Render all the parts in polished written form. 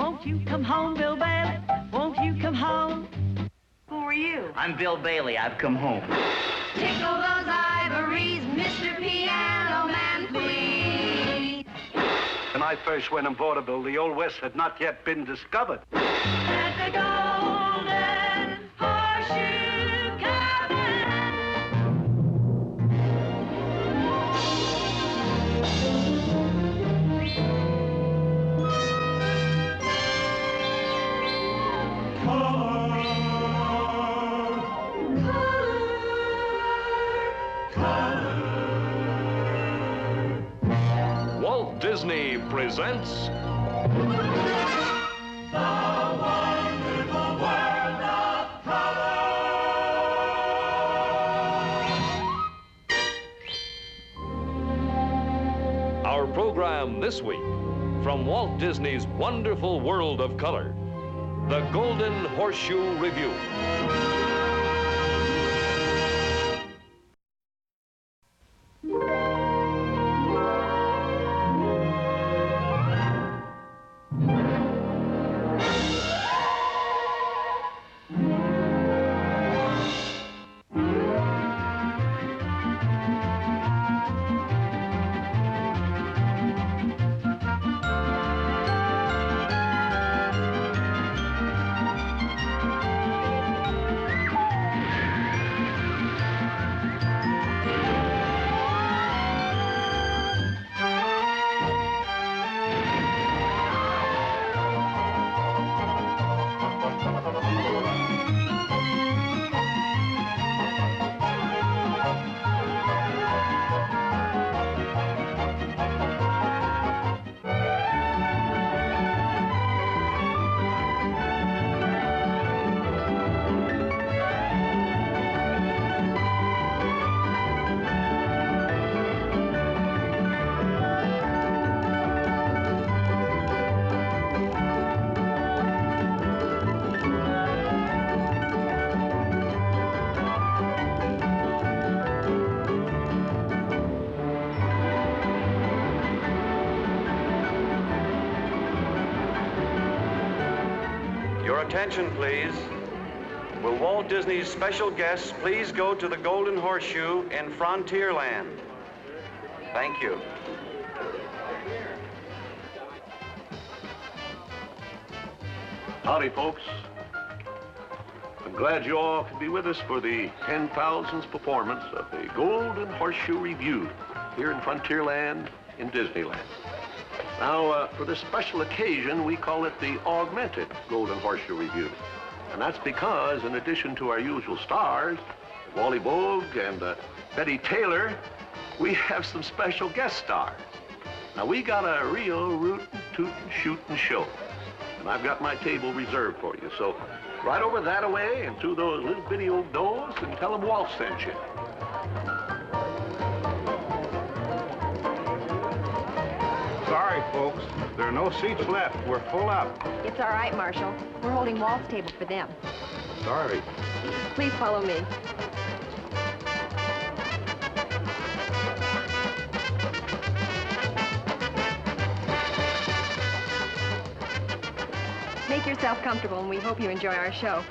Won't you come home, Bill Bailey? Won't you come home? Who are you? I'm Bill Bailey. I've come home. Tickle those ivories, Mr. Piano Man, please. When I first went on vaudeville, the Old West had not yet been discovered. At the Golden Horseshoe Cabin. Walt Disney presents The Wonderful World of Color. our program this week from Walt Disney's Wonderful World of Color, the Golden Horseshoe Revue. Your attention, please. Will Walt Disney's special guests please go to the Golden Horseshoe in Frontierland? Thank you. Howdy, folks. I'm glad you all could be with us for the 10,000th performance of the Golden Horseshoe Revue here in Frontierland in Disneyland. Now, for this special occasion, we call it the Augmented Golden Horseshoe Revue. And that's because, in addition to our usual stars, Wally Boag and Betty Taylor, we have some special guest stars. Now, we got a real rootin', tootin', shootin' show. And I've got my table reserved for you. So, right over that way and through those little bitty old doors and tell them Walt sent you. Sorry, folks. There are no seats left. We're full up. It's all right, Marshal. We're holding Walt's table for them. Sorry. Please follow me. Make yourself comfortable, and we hope you enjoy our show.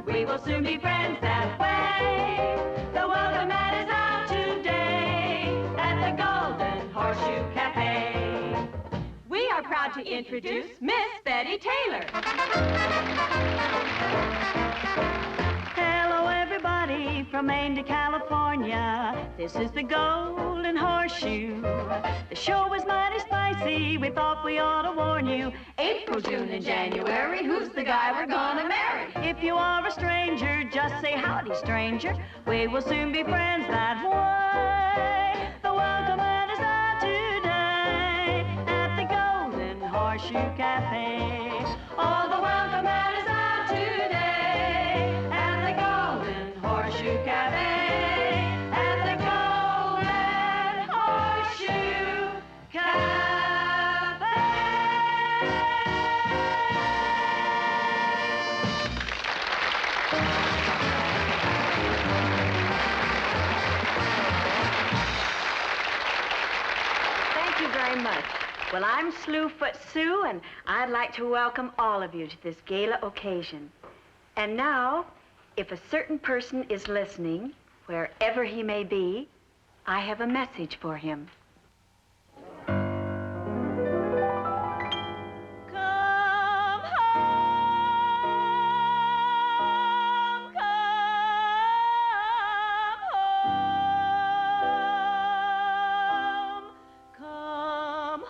We will soon be friends that way. The welcome mat is out today at the Golden Horseshoe Cafe. We are proud to introduce Miss Betty Taylor. Hello, everybody from Maine to California. This is the Golden Horseshoe. The show was mighty spicy. We thought we ought to warn you. April, June, and January, who's the guy we're gonna marry? If you are a stranger, just say howdy, stranger. We will soon be friends that way. The welcome mat is out today at the Golden Horseshoe Cafe. Oh, the welcome mat is out today at the Golden Horseshoe Cafe. At the Golden Horseshoe Cafe. Thank you very much. Well, I'm Slewfoot Sue, and I'd like to welcome all of you to this gala occasion. And now, if a certain person is listening, wherever he may be, I have a message for him. Come home, come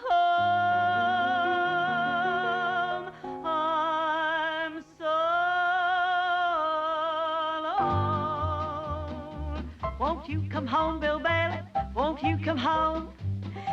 home, I'm so alone. Won't you come home, Bill Bailey? Won't you come home?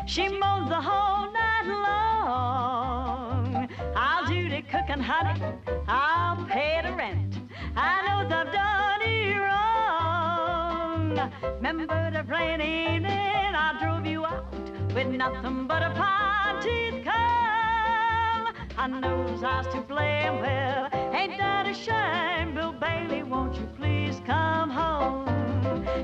She mows the whole night long. I'll do the cooking, honey. I'll pay the rent. I know I've done you wrong. Remember the rainy evening I drove you out with nothing but a pine-tooth comb. I knows I was to blame. Well, ain't that a shame? Bill Bailey, won't you please come home?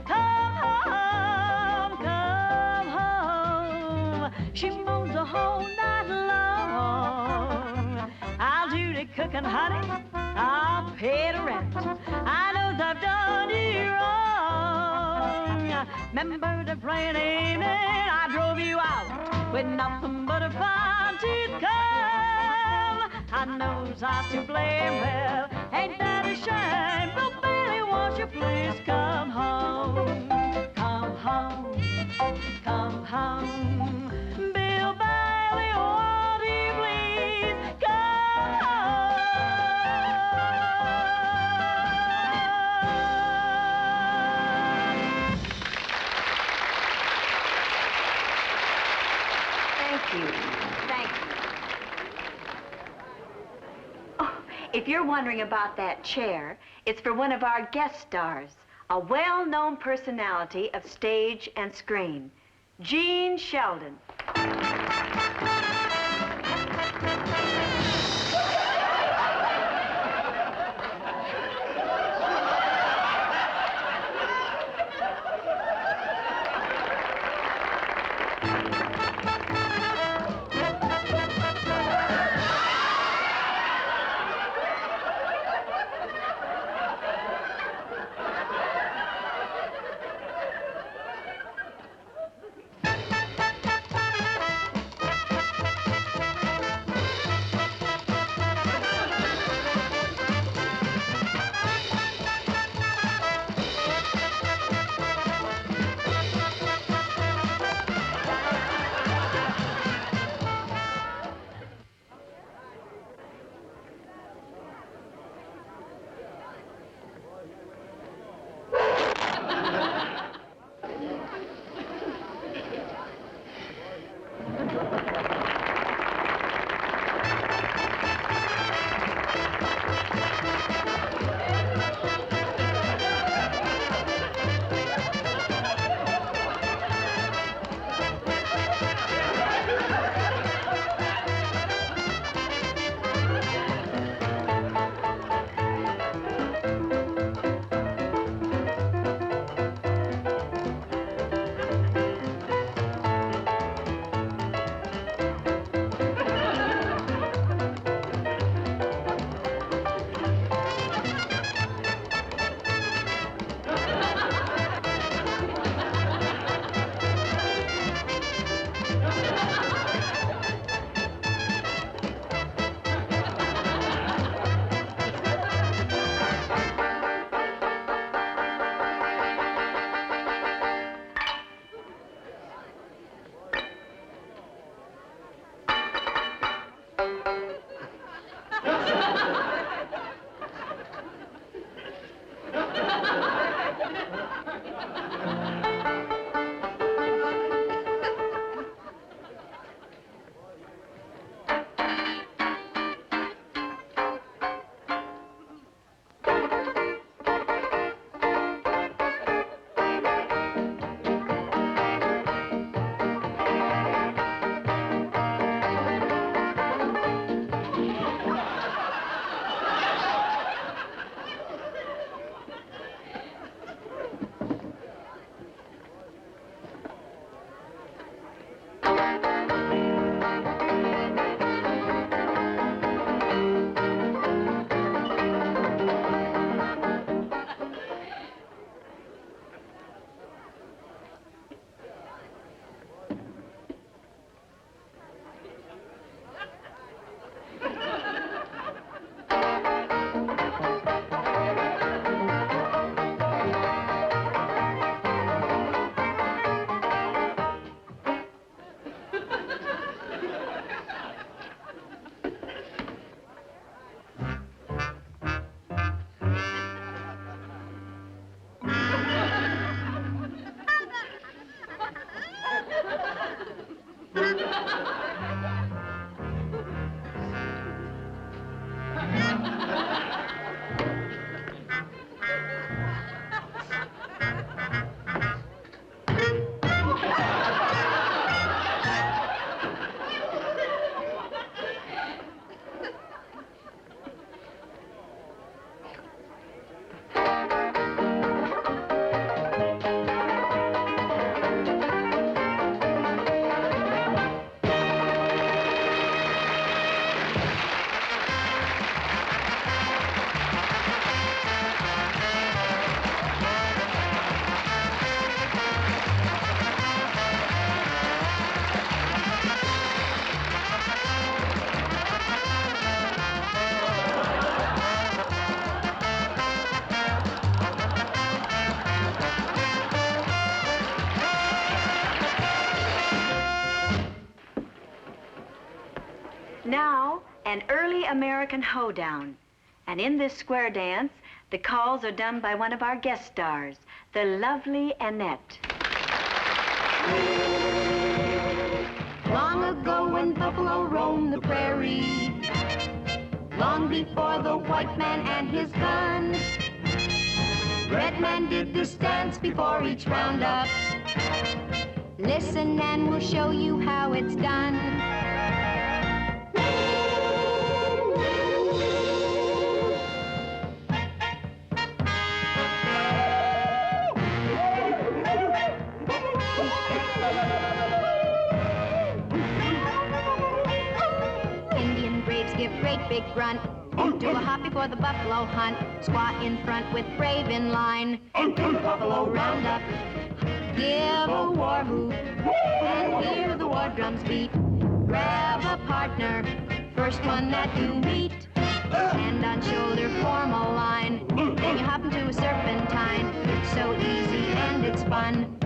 Come home, come home. She mows the whole night long. I'll do the cooking, honey. I'll pay the rent. I know I've done you wrong. Remember the rainy evening I drove you out with nothing but a fine-tooth comb. I knows I was to blame. Well, ain't that a shame? Bill Bailey, won't you please come home? Come home, come home. Bill Bailey, won't you please come home? Thank you. Thank you. Oh, if you're wondering about that chair, it's for one of our guest stars, a well-known personality of stage and screen, Gene Sheldon. Now, an early American hoedown. And in this square dance, the calls are done by one of our guest stars, the lovely Annette. Long ago when buffalo roamed the prairie, long before the white man and his gun, red man did this dance before each roundup. Listen and we'll show you how it's done. Indian braves give great big grunt. Do a hop before the buffalo hunt. Squat in front with brave in line. Buffalo roundup. Give a war whoop and hear the war drums beat. Grab a partner, first one that you meet. Hand on shoulder, form a line. Then you hop into a serpentine. It's so easy and it's fun.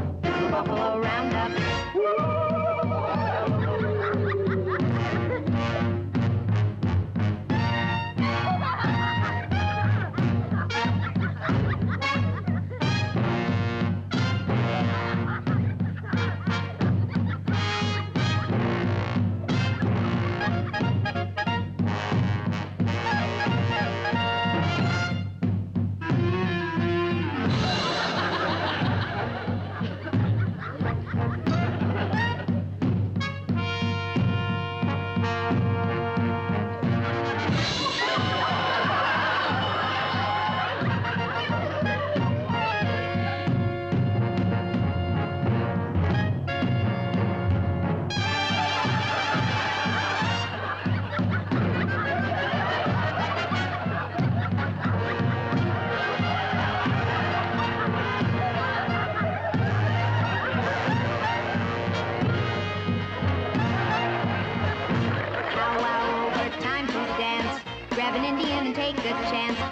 Buffalo roundup.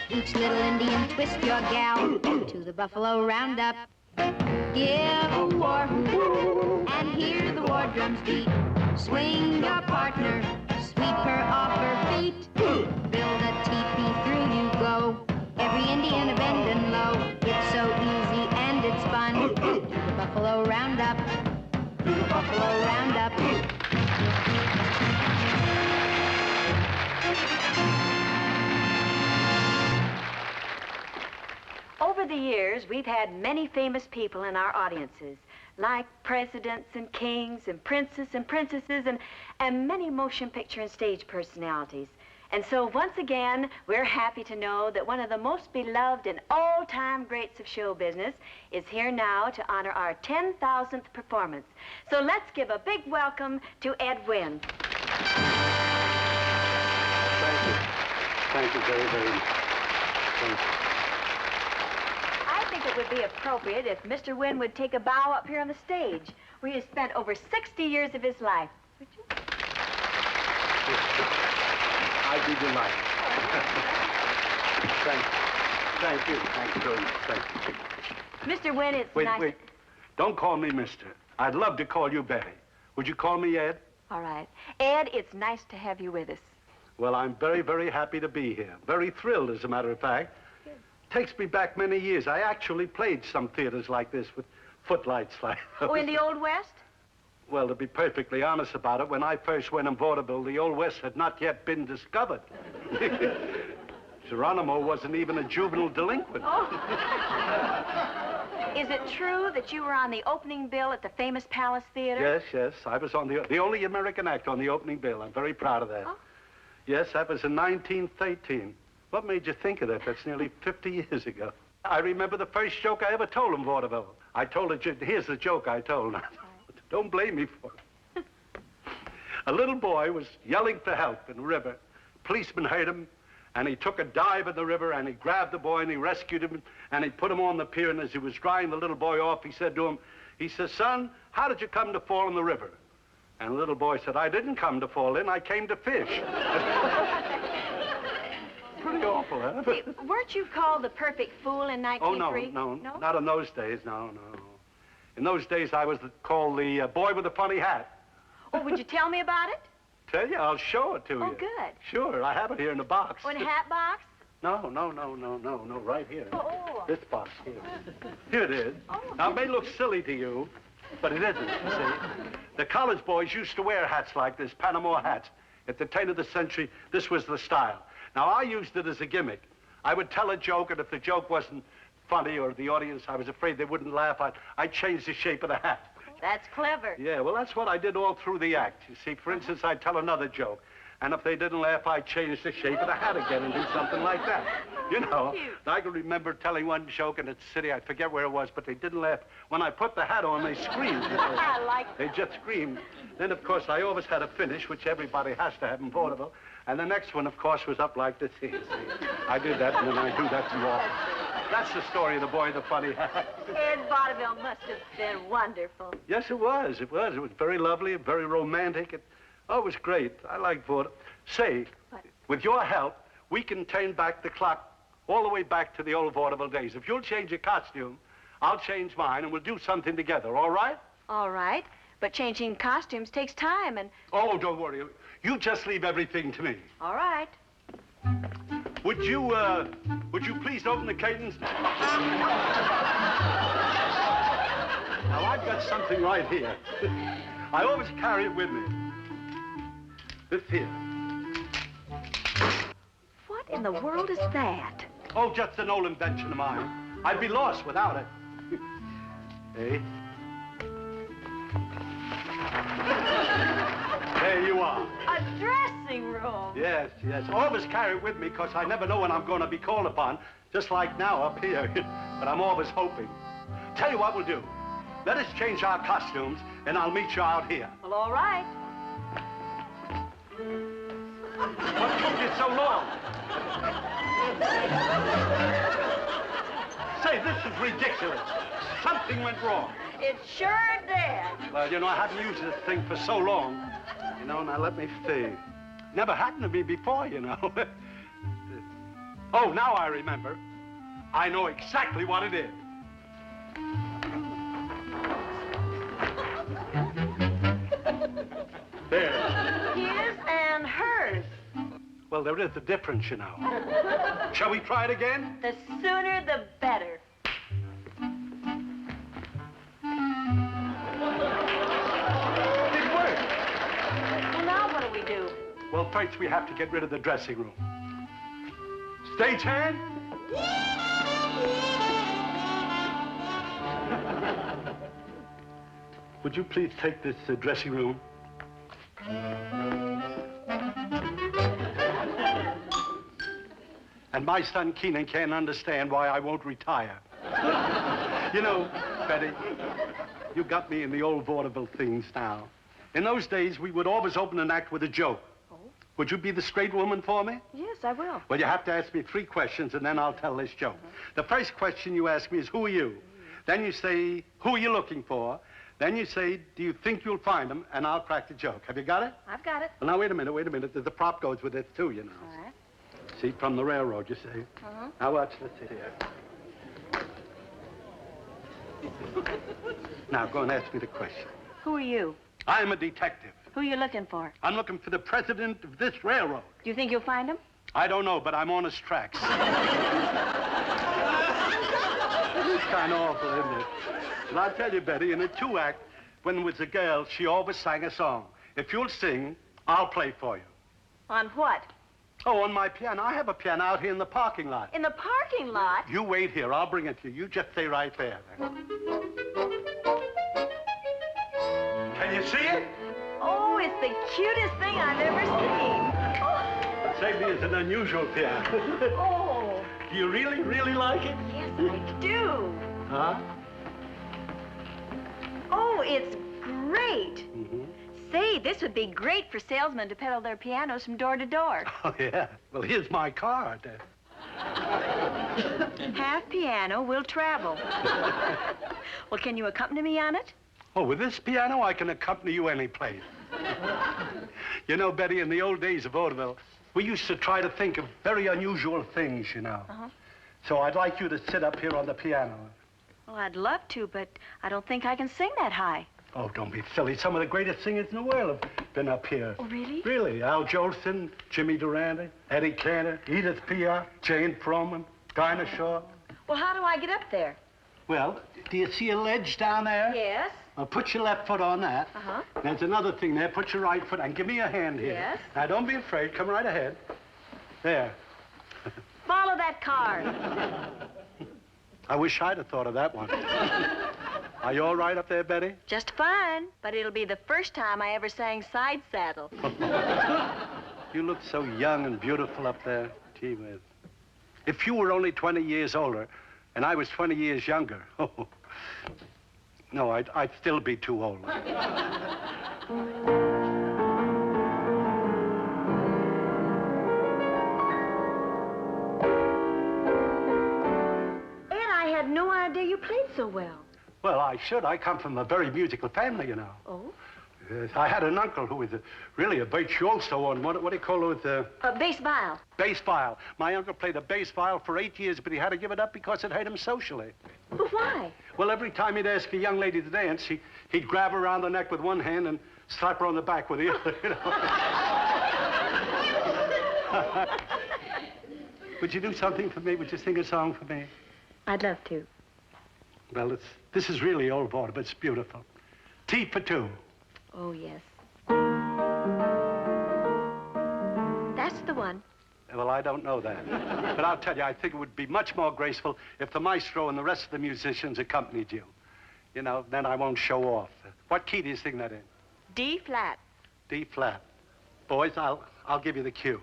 Each little Indian, twist your gal to the buffalo roundup. Give a war whoop and hear the war drums beat. Swing your partner, sweep her off her feet. Build a teepee, through you go. Every Indian a bending low. It's so easy and it's fun. To the buffalo roundup. To the buffalo roundup. Over the years, we've had many famous people in our audiences, like presidents and kings and princes and princesses and many motion picture and stage personalities. And so once again, we're happy to know that one of the most beloved and all-time greats of show business is here now to honor our 10,000th performance. So let's give a big welcome to Ed Wynn. Thank you. Thank you very, very much. Thank you. I think it would be appropriate if Mr. Wynn would take a bow up here on the stage, where he has spent over 60 years of his life. Would you? I'd be delighted. Thank you. Thank you. Thank you very much. Thank you. Mr. Wynn, it's Wait, nice... wait. Don't call me mister. I'd love to call you Betty. Would you call me Ed? All right. Ed, it's nice to have you with us. Well, I'm very, very happy to be here. Very thrilled, as a matter of fact. Takes me back many years. I actually played some theaters like this with footlights like those. Oh, in the Old West? Well, to be perfectly honest about it, when I first went in vaudeville, the Old West had not yet been discovered. Geronimo wasn't even a juvenile delinquent. Oh. Is it true that you were on the opening bill at the famous Palace Theater? Yes, yes. I was on the only American actor on the opening bill. I'm very proud of that. Oh. Yes, that was in 1913. What made you think of that? That's nearly 50 years ago. I remember the first joke I ever told in vaudeville. I told it, here's the joke I told. Don't blame me for it. A little boy was yelling for help in the river. Policeman heard him, and he took a dive in the river, and he grabbed the boy, and he rescued him, and he put him on the pier, and as he was drying the little boy off, he said to him, he says, son, how did you come to fall in the river? And the little boy said, I didn't come to fall in, I came to fish. Pretty awful, huh? Hey, weren't you called the perfect fool in 1903? Oh, no, not in those days, no. In those days, I was called the boy with the funny hat. Oh, would you tell me about it? Tell you, I'll show it to you. Oh, good. Sure, I have it here in the box. Oh, in a hat box? No, right here. Oh. This box here. Here it is. Oh. Now, it may look silly to you, but it isn't, you see. The college boys used to wear hats like this, Panama hats. At the turn of the century, this was the style. Now, I used it as a gimmick. I would tell a joke, and if the joke wasn't funny or the audience, I was afraid they wouldn't laugh, I'd change the shape of the hat. That's clever. Yeah, well, that's what I did all through the act. You see, for instance, I'd tell another joke, and if they didn't laugh, I'd change the shape of the hat again and do something like that. You know, I can remember telling one joke in the city, I forget where it was, but they didn't laugh. When I put the hat on, they screamed. You know. I like that. They just screamed. Then, of course, I always had a finish, which everybody has to have in vaudeville. And the next one, of course, was up like this here. See? I did that, and then I do that more. That's the story of the boy in the funny hat. Ed Vaudeville must have been wonderful. Yes, it was. It was. It was very lovely and very romantic. It was great. I like vaudeville. Say, what? With your help, we can turn back the clock all the way back to the old vaudeville days. If you'll change your costume, I'll change mine, and we'll do something together, all right? All right. But changing costumes takes time, and... Oh, don't worry. You just leave everything to me. All right. Would you please open the curtains? Now, I've got something right here. I always carry it with me. This here. What in the world is that? Oh, just an old invention of mine. I'd be lost without it. Hey? There you are. A dressing room. Yes. Always carry it with me, because I never know when I'm going to be called upon, just like now up here. But I'm always hoping. Tell you what we'll do. Let us change our costumes, and I'll meet you out here. Well, all right. What took you so long? Say, this is ridiculous. Something went wrong. It sure did. Well, you know, I haven't used this thing for so long. You know, now let me see. Never happened to me before, you know. Oh, now I remember. I know exactly what it is. There. His and hers. Well, there is a difference, you know. Shall we try it again? The sooner, the better. It worked. Well, now what do we do? Well, first we have to get rid of the dressing room. Stagehand? Would you please take this dressing room? And my son Keenan can't understand why I won't retire. You know, Betty, you got me in the old vaudeville things now. In those days, we would always open an act with a joke. Oh? Would you be the straight woman for me? Yes, I will. Well, you have to ask me 3 questions, and then I'll tell this joke. The first question you ask me is, who are you? Then you say, who are you looking for? Then you say, do you think you'll find them? And I'll crack the joke. Have you got it? I've got it. Well, now, wait a minute. The prop goes with it, too, you know. All right. See, from the railroad, you see. Now, watch this here. Now, go and ask me the question. Who are you? I'm a detective. Who are you looking for? I'm looking for the president of this railroad. Do you think you'll find him? I don't know, but I'm on his tracks. It's kind of awful, isn't it? And I'll tell you, Betty, in a 2-act, when there was a girl, she always sang a song. If you'll sing, I'll play for you. On what? Oh, on my piano. I have a piano out here in the parking lot. In the parking lot? You wait here. I'll bring it to you. You just stay right there. Can you see it? Oh, it's the cutest thing I've ever seen. Oh. Sadie is an unusual piano. Oh. Do you really, really like it? Yes, I do. Huh? Oh, it's great. Mm-hmm. Say, this would be great for salesmen to peddle their pianos from door to door. Oh, yeah. Well, here's my card. Half piano, we'll travel. Well, can you accompany me on it? Oh, with this piano, I can accompany you any place. You know, Betty, in the old days of vaudeville, we used to try to think of very unusual things, you know. So I'd like you to sit up here on the piano. Well, I'd love to, but I don't think I can sing that high. Oh, don't be silly. Some of the greatest singers in the world have been up here. Oh, really? Really. Al Jolson, Jimmy Durante, Eddie Cantor, Edith Piaf, Jane Froman, Dinah Shaw. Well, how do I get up there? Well, do you see a ledge down there? Yes. Well, put your left foot on that. Uh-huh. There's another thing there. Put your right foot and give me a hand here. Yes. Now, don't be afraid. Come right ahead. There. Follow that card. I wish I'd have thought of that one. Are you all right up there, Betty? Just fine, but it'll be the first time I ever sang side saddle. You look so young and beautiful up there. Gee whiz. If you were only 20 years older and I was 20 years younger, no, I'd still be too old. I had no idea you played so well. Well, I should. I come from a very musical family, you know. Oh? Yes, I had an uncle who was really a virtuoso on, what do you call it? Bass viol. Bass viol. My uncle played the bass viol for 8 years, but he had to give it up because it hurt him socially. But why? Well, every time he'd ask a young lady to dance, he'd grab her around the neck with one hand and slap her on the back with the other, you know. Would you do something for me? Would you sing a song for me? I'd love to. Well, this is really old water, but it's beautiful. Tea for two. Oh, yes. That's the one. Well, I don't know that. But I'll tell you, I think it would be much more graceful if the maestro and the rest of the musicians accompanied you. You know, then I won't show off. What key do you sing that in? D flat. D flat. Boys, I'll give you the cue.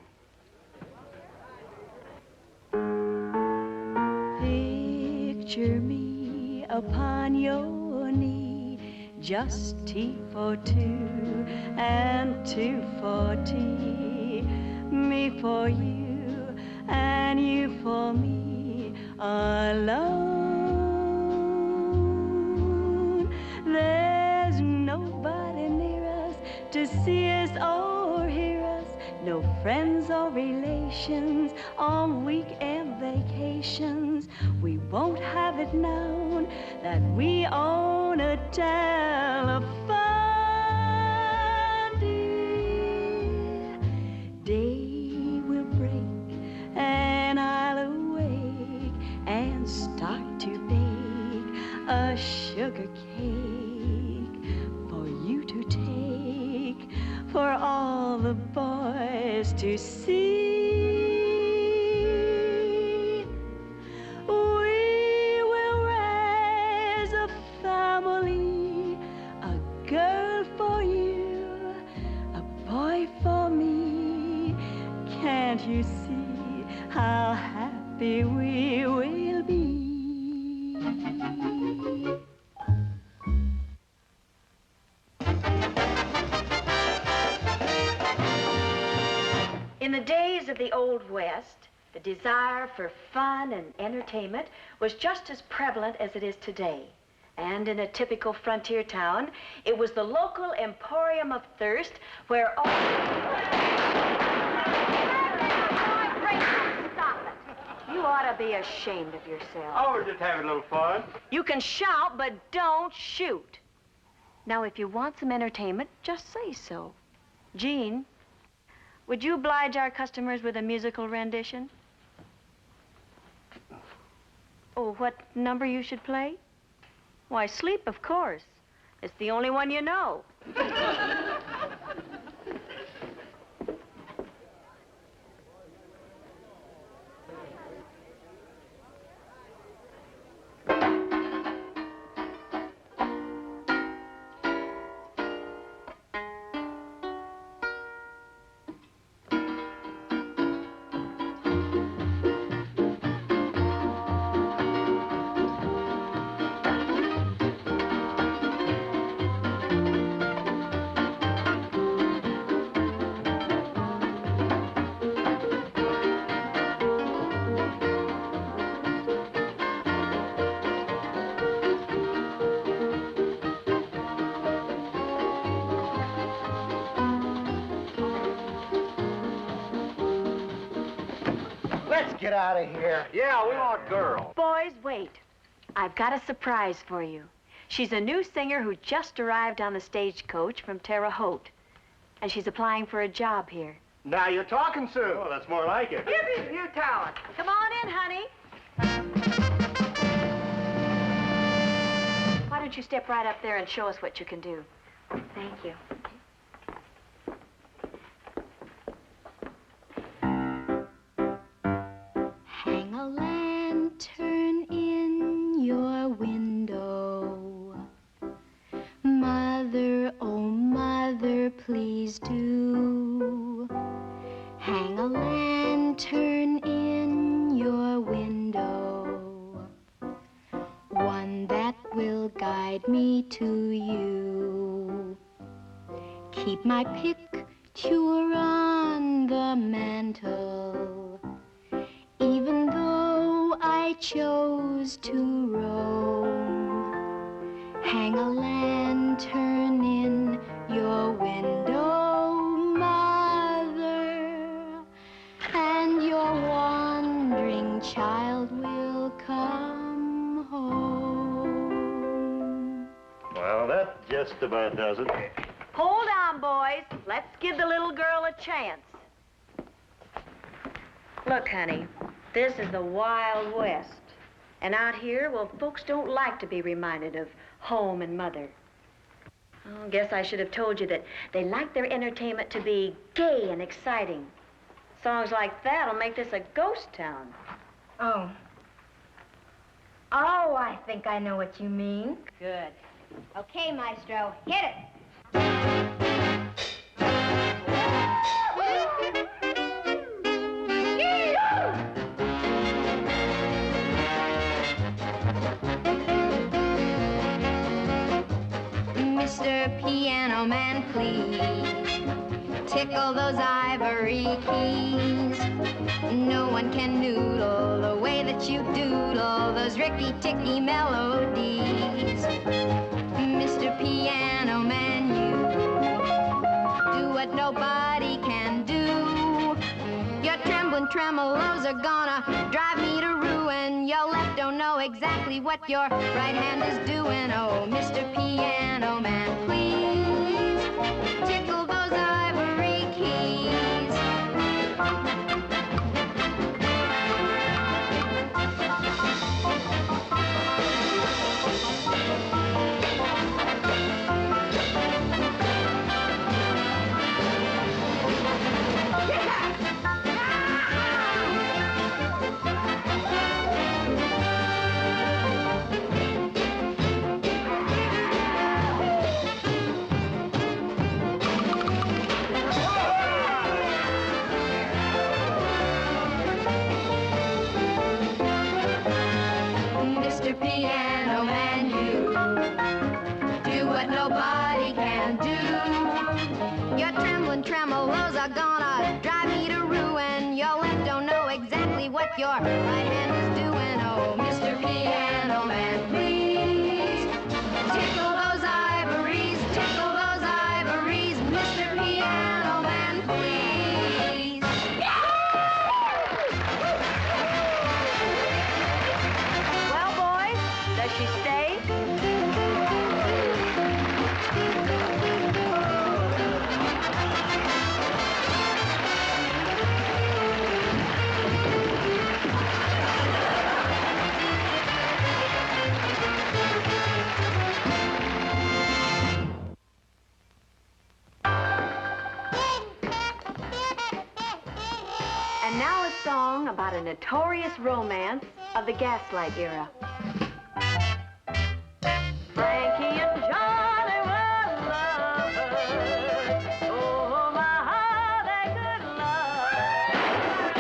Picture me upon your knee, just tea for two and two for tea, me for you and you for me alone. There's nobody near us to see us or hear us, no friends or relations on weekend vacations. We won't have it known that we own a telephone, dear. Day will break and I'll awake and start to bake a sugar cake for you to take, for all the boys to see. We will raise a family, a girl for you, a boy for me. Can't you see how happy we will be? In the days of the Old West, the desire for fun and entertainment was just as prevalent as it is today. And in a typical frontier town, it was the local emporium of thirst where all... Stop it. You ought to be ashamed of yourself. Oh, we're just having a little fun. You can shout, but don't shoot. Now, if you want some entertainment, just say so. Jean, would you oblige our customers with a musical rendition? Oh, what number you should play? Why, Sleep, of course. It's the only one you know. Get out of here. Yeah, we want girls. Boys, wait. I've got a surprise for you. She's a new singer who just arrived on the stagecoach from Terre Haute. And she's applying for a job here. Now you're talking, Sue. Oh, that's more like it. Give me new talent. Come on in, honey. Why don't you step right up there and show us what you can do? Thank you. Hang a lantern in your window. Mother, oh mother, please do. Hang a lantern in your window. One that will guide me to you. Keep my picture on the mantel. Even though I chose to roam, hang a lantern in your window, Mother, and your wandering child will come home. Well, that just about does it. Hold on, boys. Let's give the little girl a chance. Look, honey, this is the Wild West. And out here, well, folks don't like to be reminded of home and mother. Oh, guess I should have told you that they like their entertainment to be gay and exciting. Songs like that'll make this a ghost town. Oh. Oh, I think I know what you mean. Good. Okay, Maestro, hit it. Mr. Piano Man, please tickle those ivory keys. No one can noodle the way that you doodle those ricky-ticky melodies. Mr. Piano Man, you do what nobody can do. Your trembling tremolos are gonna drive me to ruin. Your left don't know exactly what your right hand is doing. Oh, Mr. Piano Man, please tickle those ivory keys. Mr. Piano Man, you do what nobody can do. Your trembling tremolos are gonna drive me to ruin. Your left don't know exactly what your right hand is doing. Oh, Mr. Piano Man, please tickle those ivories, tickle those ivories. Mr. Piano Man, please. Well, boys, does she stay? And now a song about a notorious romance of the Gaslight era. Frankie and Johnny were lovers. Oh, my, how they could love.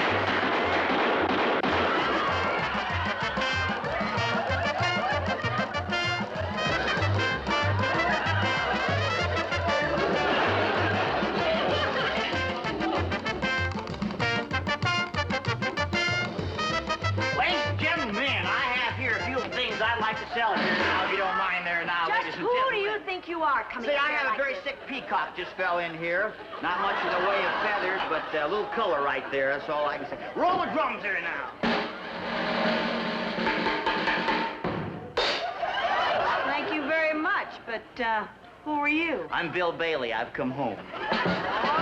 Ladies and gentlemen, I have here a few things I'd like to sell here now, if you don't mind there now, Just ladies and who gentlemen. do you think you are coming See, in I here have a like very this? sick peacock just fell in here. Not much in the way of feathers, but a little color right there. That's all I can say. Roll the drums here now. Thank you very much, but, who are you? I'm Bill Bailey. I've come home. Oh,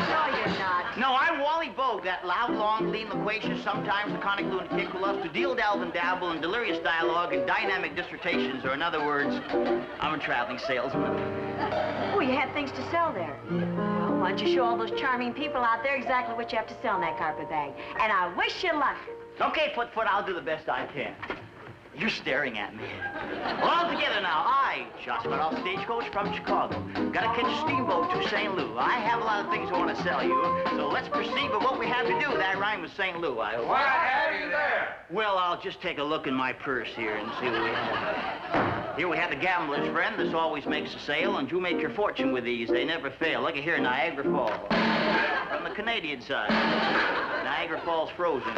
no, you're not. No, I'm Wally Boag, that loud, long, lean, loquacious, sometimes laconic lunatic who loves to deal-dalve and dabble in delirious dialogue and dynamic dissertations, or in other words, I'm a traveling salesman. Oh, you had things to sell there. Well, why don't you show all those charming people out there exactly what you have to sell in that carpet bag? And I wish you luck. Okay, Foot, I'll do the best I can. You're staring at me. Well, all together now. I just got off stagecoach from Chicago. Got to catch a steamboat to St. Louis. I have a lot of things I want to sell you, so let's proceed with what we have to do. That rhyme with St. Louis, I hope. What have you there? Well, I'll just take a look in my purse here and see what we have. Here we have the gambler's friend. This always makes a sale, and you make your fortune with these. They never fail. Look at here, Niagara Falls. From the Canadian side. Niagara Falls frozen.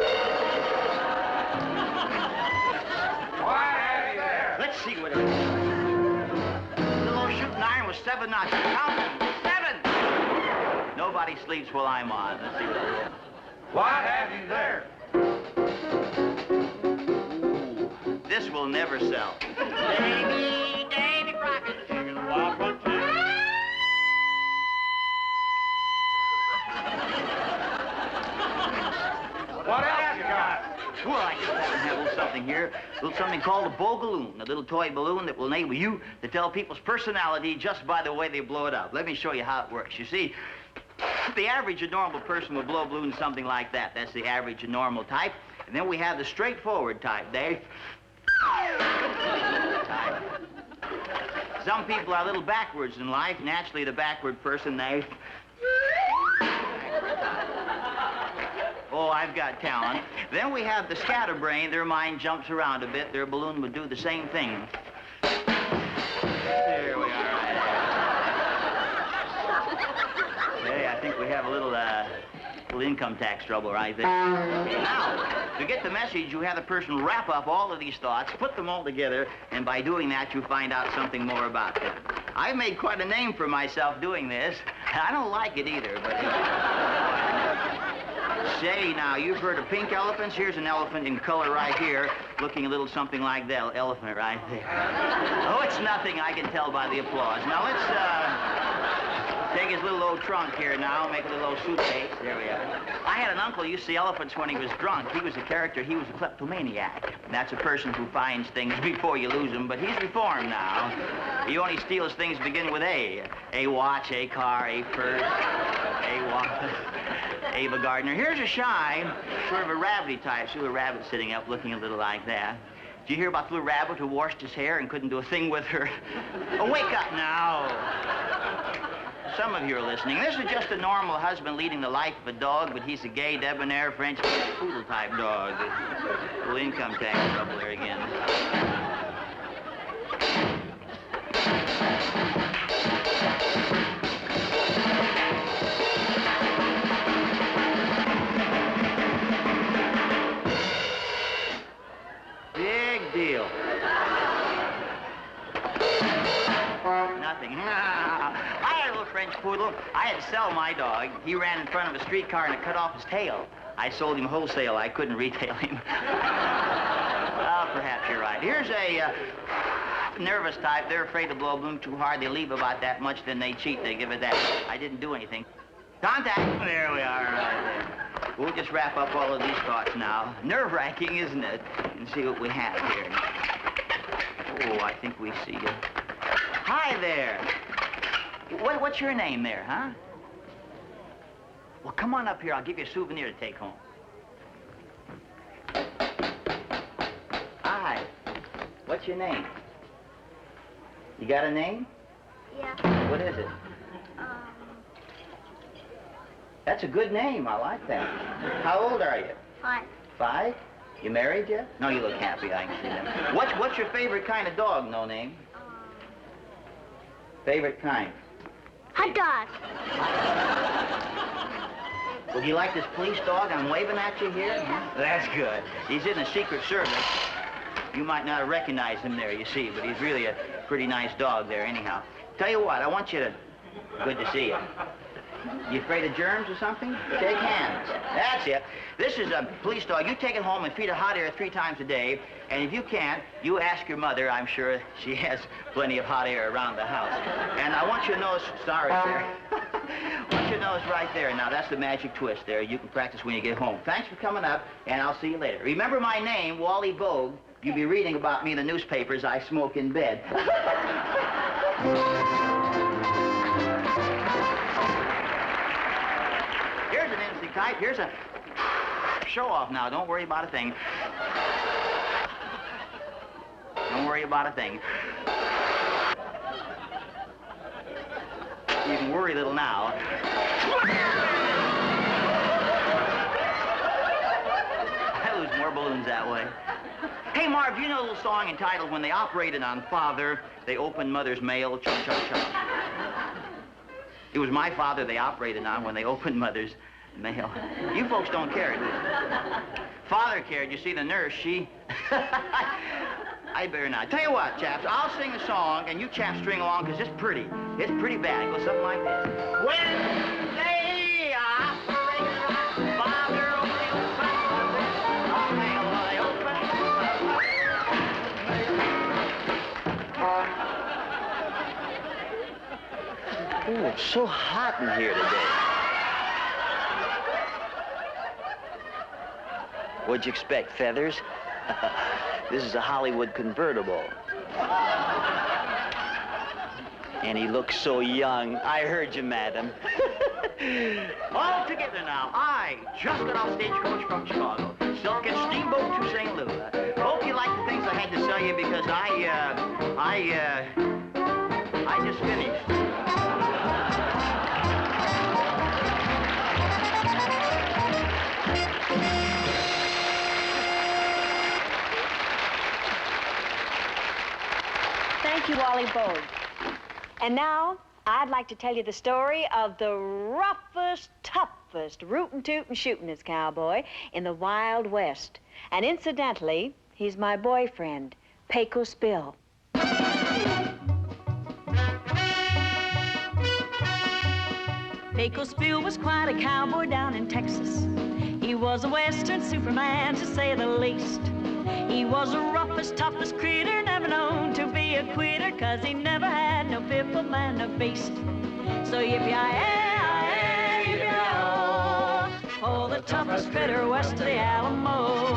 What have you there? Let's see what it is. The little shooting iron was 7 notches. Count them. 7! Nobody sleeps while I'm on. Let's see what it is. What have you there? Ooh, this will never sell. Davy Crockett. What else you got? Well, I just happen to have a little something here. A little something called a Bogaloon, a little toy balloon that will enable you to tell people's personality just by the way they blow it up. Let me show you how it works. You see, the average and normal person will blow a balloon something like that. That's the average and normal type. And then we have the straightforward type. They... type. Some people are a little backwards in life. Naturally, the backward person, they... Oh, I've got talent. Then we have the scatterbrain. Their mind jumps around a bit. Their balloon would do the same thing. There we are. Hey, I think we have a little income tax trouble right there. Now, to get the message, you have the person wrap up all of these thoughts, put them all together, and by doing that, you find out something more about them. I've made quite a name for myself doing this. I don't like it either, but... Say, now, you've heard of pink elephants. Here's an elephant in color right here, looking a little something like that elephant right there. Oh, it's nothing, I can tell by the applause. Now, let's take his little old trunk here now, make a little old suitcase. There we are. I had an uncle who used to see elephants when he was drunk. He was a character. He was a kleptomaniac. That's a person who finds things before you lose them, but he's reformed now. He only steals things beginning with A. A watch, a car, a purse, a watch. Ava Gardner. Here's a shy, sort of a rabbity type. See a rabbit sitting up looking a little like that. Did you hear about the little rabbit who washed his hair and couldn't do a thing with her? Oh, wake up now. Some of you are listening. This is just a normal husband leading the life of a dog, but he's a gay, debonair, French poodle type dog. A little income tax trouble there again. Big deal. Nothing. I had a little French poodle. I had to sell my dog. He ran in front of a streetcar and it cut off his tail. I sold him wholesale. I couldn't retail him. Perhaps you're right. Here's a nervous type. They're afraid to blow a balloon too hard. They leave about that much, then they cheat. They give it that. I didn't do anything. Contact. There we are, right there. We'll just wrap up all of these thoughts now. Nerve-wracking, isn't it? And see what we have here. Oh, I think we see you. Hi there. What's your name there, huh? Well, come on up here. I'll give you a souvenir to take home. Hi. What's your name? You got a name? Yeah. What is it? That's a good name. I like that. How old are you? 5. 5? You married yet? No, you look happy. I can see that. What's your favorite kind of dog, no name? Favorite kind? Hot dog. Would you like this police dog I'm waving at you here? That's good. He's in the Secret Service. You might not have recognized him there, you see, but he's really a pretty nice dog there anyhow. Tell you what, I want you to... Good to see you. You afraid of germs or something? Shake hands. That's it. This is a police dog. You take it home and feed it hot air 3 times a day. And if you can't, you ask your mother. I'm sure she has plenty of hot air around the house. And I want you to notice, sorry, sir. I want you to notice right there. Now, that's the magic twist there. You can practice when you get home. Thanks for coming up, and I'll see you later. Remember my name, Wally Boag. You'll be reading about me in the newspapers. I smoke in bed. Here's an instant type. Here's a show off now. Don't worry about a thing. Don't worry about a thing. You can worry a little now. I lose more balloons that way. Hey, Marv, do you know a little song entitled When They Operated on Father, They Opened Mother's Mail, chug, chug, chug? It was my father they operated on when they opened Mother's mail. You folks don't care, do you? Father cared. You see, the nurse, she... I better not. Tell you what, chaps, I'll sing a song, and you chaps string along, because it's pretty. It's pretty bad. It goes something like this. When they operated on Father, oh, it's so hot in here today. What'd you expect, feathers? This is a Hollywood convertible. And he looks so young. I heard you, madam. All together now. I just got off stagecoach from Chicago. Silk and steamboat to St. Louis. Hope you like the things I had to tell you because I just finished. Thank you, Wally Boag. And now, I'd like to tell you the story of the roughest, toughest, rootin' tootin' shootin'est cowboy in the Wild West. And incidentally, he's my boyfriend, Pecos Bill. Pecos Bill was quite a cowboy down in Texas. He was a western superman, to say the least. He was the roughest, toughest critter, never known to be a quitter, 'cause he never had no pipple man, no beast. So yippee-yi-yi, yippee-yi-oh, oh, the toughest critter west of the Alamo.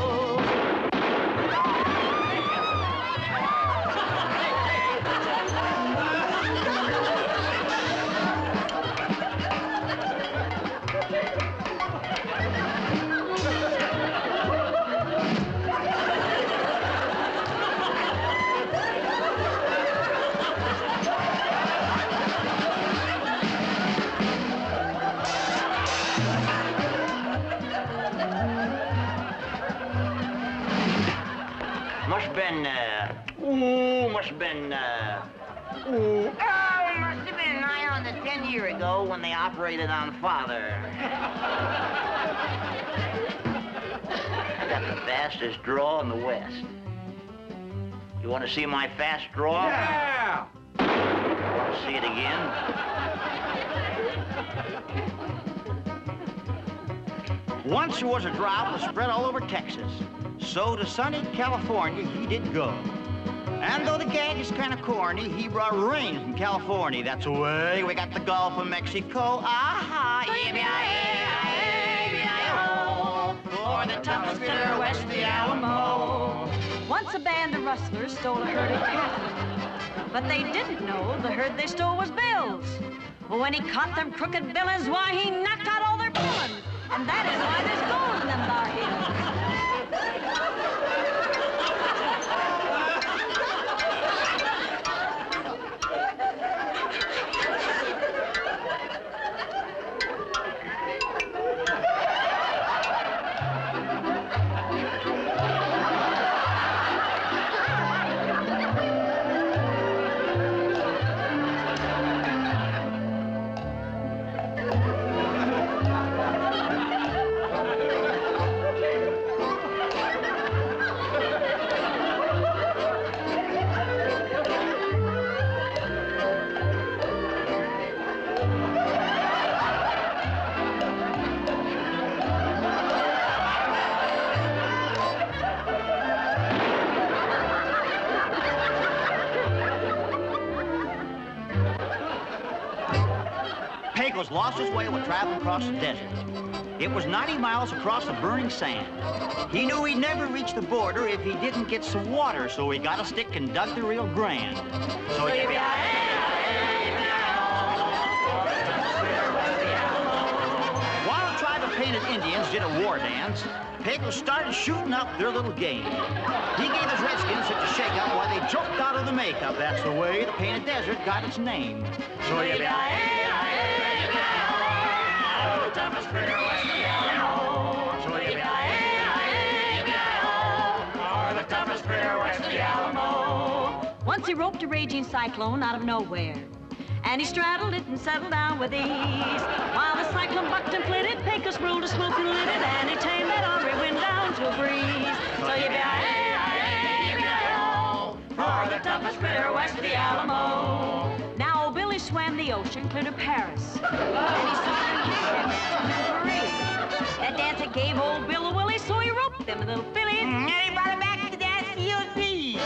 Must have been nigh on the 10 year ago when they operated on Father. I got the fastest draw in the West. You want to see my fast draw? Yeah! Want to see it again? Once there was a drought that spread all over Texas. So to sunny California he did go. And though the gag is kind of corny, he brought rain from California. That's the way we got the Gulf of Mexico. Aha! E-B-I-A-I-A-B-I-O, for the toughest critter west of the Alamo. Once a band of rustlers stole a herd of cattle. But they didn't know the herd they stole was Bill's. But when he caught them crooked villains, why, he knocked out all their villains. And that is why there's gold in them thar hills. Columbus lost his way while traveling across the desert. It was 90 miles across the burning sand. He knew he'd never reach the border if he didn't get some water, so he got a stick and dug the Rio Grande. So while a tribe of painted Indians did a war dance, Pecos started shooting up their little game. He gave his redskins such a shake-up while they choked out of the makeup. That's the way the painted desert got its name. So you the toughest critter west of the Alamo. So you the toughest critter west of the Alamo. Once he roped a raging cyclone out of nowhere, and he straddled it and settled down with ease. While the cyclone bucked and flitted, Pecos ruled a smoking lidded, and he tamed that ornery wind down to a breeze. So you for the toughest critter west of the Alamo. Now old Billy swam the ocean clear to Paris, and he swam to Paris. That dancer gave old Bill a willy, so he roped them little fillies, and he brought him back to dance COC.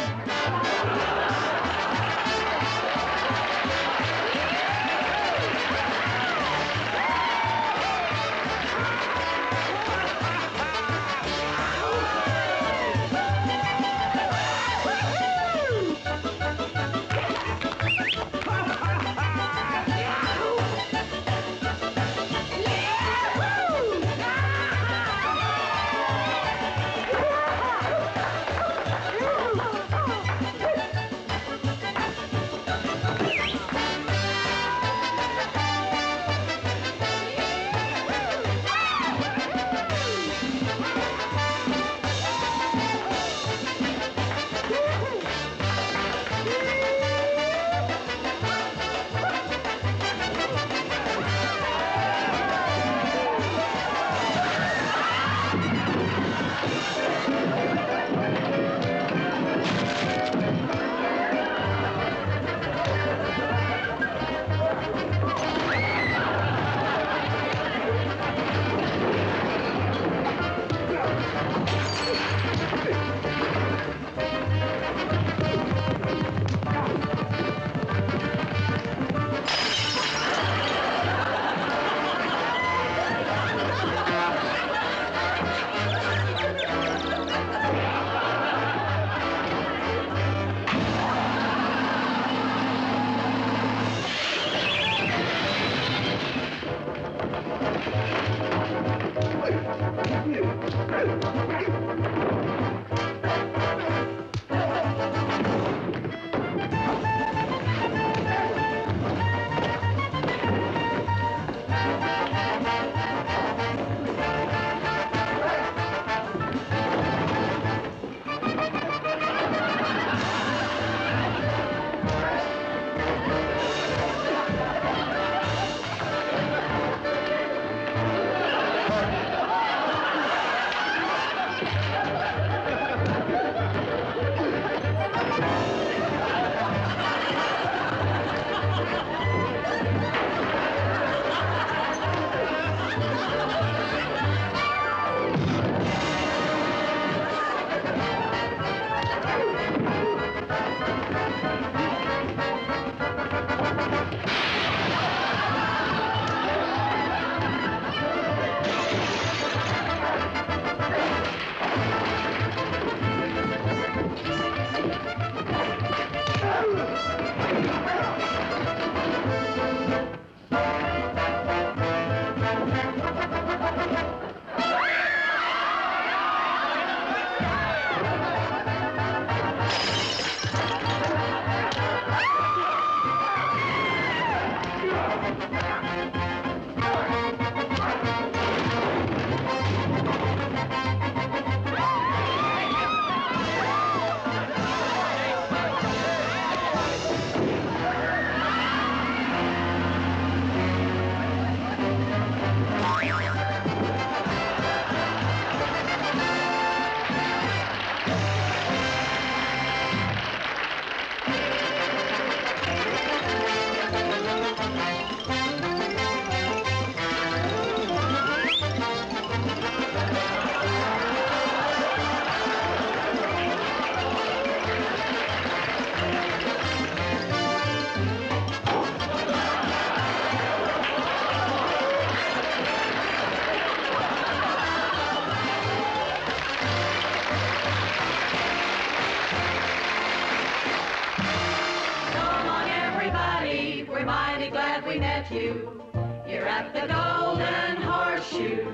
you. You're at the Golden Horseshoe.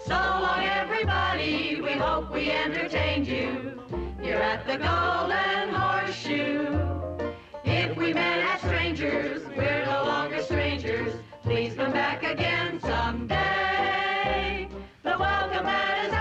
So long, everybody, we hope we entertained you. You're at the Golden Horseshoe. If we met as strangers, we're no longer strangers. Please come back again someday. The welcome mat is